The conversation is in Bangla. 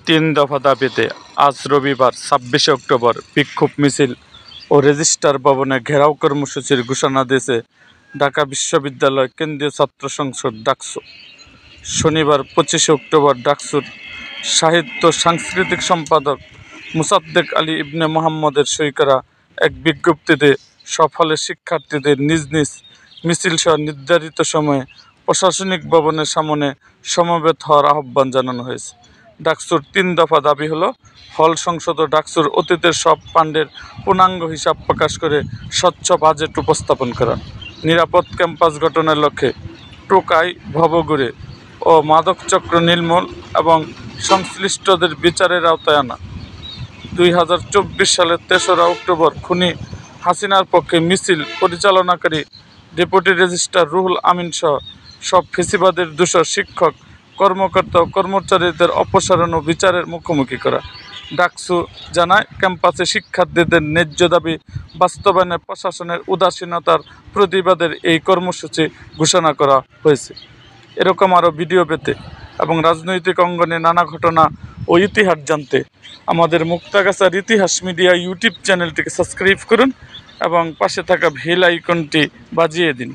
তিন দফা দাবিতে আজ রবিবার ২৬ অক্টোবর বিক্ষোভ মিছিল ও রেজিস্ট্রার ভবনে ঘেরাও কর্মসূচির ঘোষণা দিয়েছে ঢাকা বিশ্ববিদ্যালয় কেন্দ্রীয় ছাত্র সংসদ ডাকসু। শনিবার ২৫ অক্টোবর ডাকসুর সাহিত্য সাংস্কৃতিক সম্পাদক মোসাদ্দেক আলী ইবনে মোহাম্মদের সই করা এক বিজ্ঞপ্তিতে সফলে শিক্ষার্থীদের নিজ নিজ মিছিলসহ নির্ধারিত সময়ে প্রশাসনিক ভবনের সামনে সমবেত হওয়ার আহ্বান জানানো হয়েছে। ডাকসুর তিন দফা দাবি হলো: হল সংসদ ও ডাকসুর অতীতের সব ফান্ডের পূর্ণাঙ্গ হিসাব প্রকাশ করে স্বচ্ছ বাজেট উপস্থাপন করা, নিরাপদ ক্যাম্পাস গঠনের লক্ষ্যে টোকাই, ভবঘুরে ও মাদকচক্র নির্মূল এবং সংশ্লিষ্টদের বিচারের আওতায় আনা। ২০২৪ সালের ৩রা অক্টোবর খুনি হাসিনার পক্ষে মিছিল পরিচালনাকারী ডেপুটি রেজিস্ট্রার রুহুল আমিন সহ সব ফেসিবাদের দোষর শিক্ষক, কর্মকর্তা ও কর্মচারীদের অপসারণ ও বিচারের মুখোমুখি করা। ডাকসু জানায়, ক্যাম্পাসে শিক্ষার্থীদের ন্যায্য দাবি বাস্তবায়নে প্রশাসনের উদাসীনতার প্রতিবাদের এই কর্মসূচি ঘোষণা করা হয়েছে। এরকম আরও ভিডিও পেতে এবং রাজনৈতিক অঙ্গনে নানা ঘটনা ও ইতিহাস জানতে আমাদের মুক্তাগাছার ইতিহাস মিডিয়া ইউটিউব চ্যানেলটিকে সাবস্ক্রাইব করুন এবং পাশে থাকা বেল আইকনটি বাজিয়ে দিন।